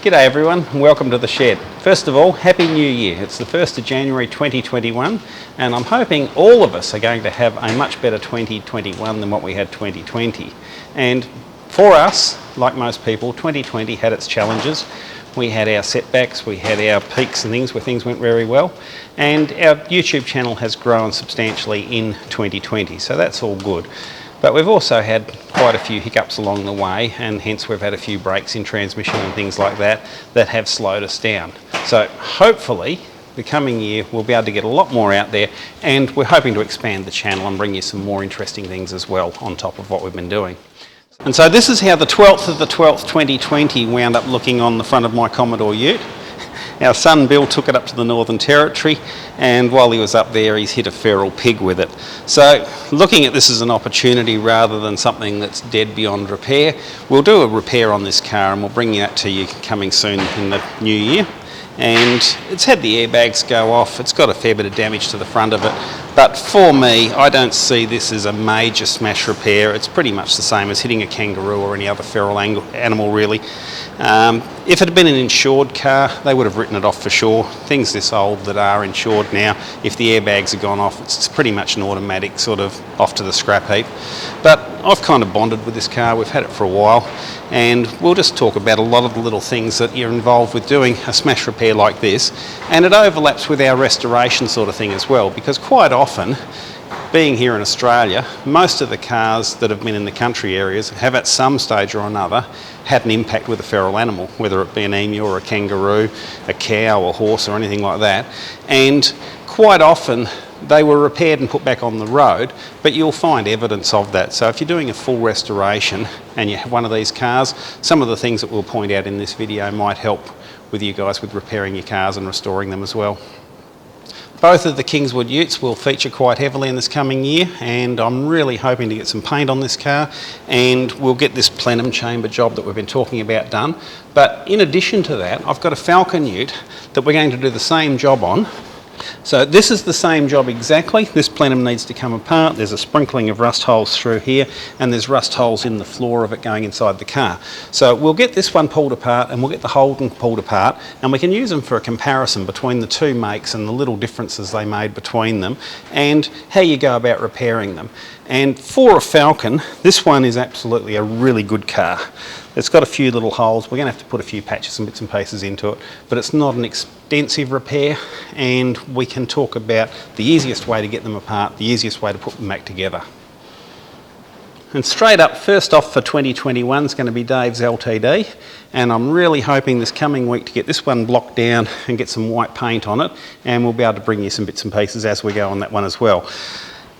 G'day everyone and welcome to the shed. First of all, Happy New Year. It's the 1st of January 2021 and I'm hoping all of us are going to have a much better 2021 than what we had 2020. And for us, like most people, 2020 had its challenges. We had our setbacks, we had our peaks and things where things went very well, and our YouTube channel has grown substantially in 2020, so that's all good. But we've also had quite a few hiccups along the way, and hence we've had a few breaks in transmission and things like that that have slowed us down. So hopefully the coming year we'll be able to get a lot more out there, and we're hoping to expand the channel and bring you some more interesting things as well on top of what we've been doing. And so this is how the 12th of the 12th 2020 wound up looking on the front of my Commodore Ute. Our son Bill took it up to the Northern Territory, and while he was up there he's hit a feral pig with it. So looking at this as an opportunity rather than something that's dead beyond repair, we'll do a repair on this car and we'll bring that to you coming soon in the new year. And it's had the airbags go off, it's got a fair bit of damage to the front of it, but for me I don't see this as a major smash repair. It's pretty much the same as hitting a kangaroo or any other feral animal really. If it had been an insured car they would have written it off for sure. Things this old that are insured now, if the airbags have gone off it's pretty much an automatic sort of off to the scrap heap. But I've kind of bonded with this car, we've had it for a while, and we'll just talk about a lot of the little things that you're involved with doing a smash repair like this, and it overlaps with our restoration sort of thing as well, because quite often, being here in Australia, most of the cars that have been in the country areas have at some stage or another had an impact with a feral animal, whether it be an emu or a kangaroo, a cow or horse or anything like that, and quite often they were repaired and put back on the road, but you'll find evidence of that. So if you're doing a full restoration and you have one of these cars, some of the things that we'll point out in this video might help with you guys with repairing your cars and restoring them as well. Both of the Kingswood Utes will feature quite heavily in this coming year, and I'm really hoping to get some paint on this car, and we'll get this plenum chamber job that we've been talking about done. But in addition to that, I've got a Falcon Ute that we're going to do the same job on. So this is the same job exactly. This plenum needs to come apart. There's a sprinkling of rust holes through here, and there's rust holes in the floor of it going inside the car. So we'll get this one pulled apart and we'll get the Holden pulled apart, and we can use them for a comparison between the two makes and the little differences they made between them and how you go about repairing them. And for a Falcon, this one is absolutely a really good car. It's got a few little holes. We're going to have to put a few patches and bits and pieces into it, but it's not an extensive repair, and we can talk about the easiest way to get them apart, the easiest way to put them back together. And straight up, first off for 2021 is going to be Dave's LTD, and I'm really hoping this coming week to get this one blocked down and get some white paint on it, and we'll be able to bring you some bits and pieces as we go on that one as well.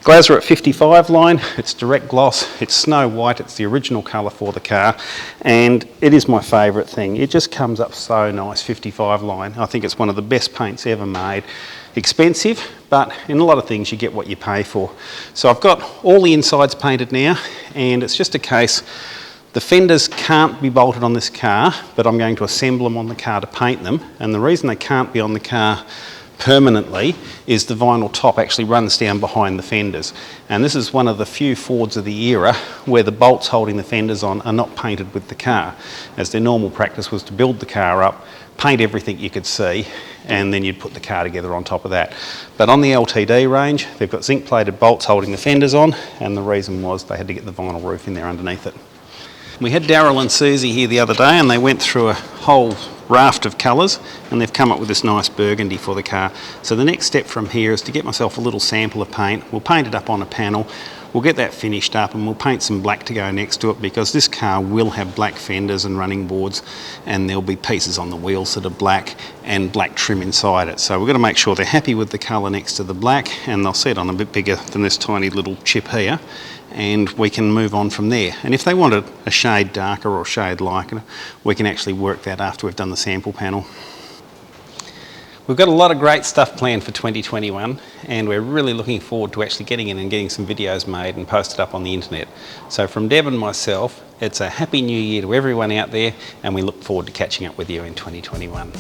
Glazer at 55 line, it's direct gloss, it's snow white, it's the original colour for the car, and it is my favourite thing. It just comes up so nice, 55 line. I think it's one of the best paints ever made. Expensive, but in a lot of things you get what you pay for. So I've got all the insides painted now, and it's just a case, the fenders can't be bolted on this car, but I'm going to assemble them on the car to paint them, and the reason they can't be on the car permanently is the vinyl top actually runs down behind the fenders, and this is one of the few Fords of the era where the bolts holding the fenders on are not painted with the car, as their normal practice was to build the car up, paint everything you could see, and then you'd put the car together on top of that. But on the LTD range they've got zinc plated bolts holding the fenders on, and the reason was they had to get the vinyl roof in there underneath it. We had Daryl and Susie here the other day, and they went through a whole raft of colours, and they've come up with this nice burgundy for the car. So the next step from here is to get myself a little sample of paint. We'll paint it up on a panel, we'll get that finished up, and we'll paint some black to go next to it, because this car will have black fenders and running boards, and there'll be pieces on the wheels that are black and black trim inside it. So we've got to make sure they're happy with the colour next to the black, and they'll see it on a bit bigger than this tiny little chip here, and we can move on from there. And if they wanted a shade darker or a shade lighter, we can actually work that after we've done the sample panel. We've got a lot of great stuff planned for 2021, and we're really looking forward to actually getting in and getting some videos made and posted up on the internet. So from Deb and myself, it's a happy new year to everyone out there, and we look forward to catching up with you in 2021.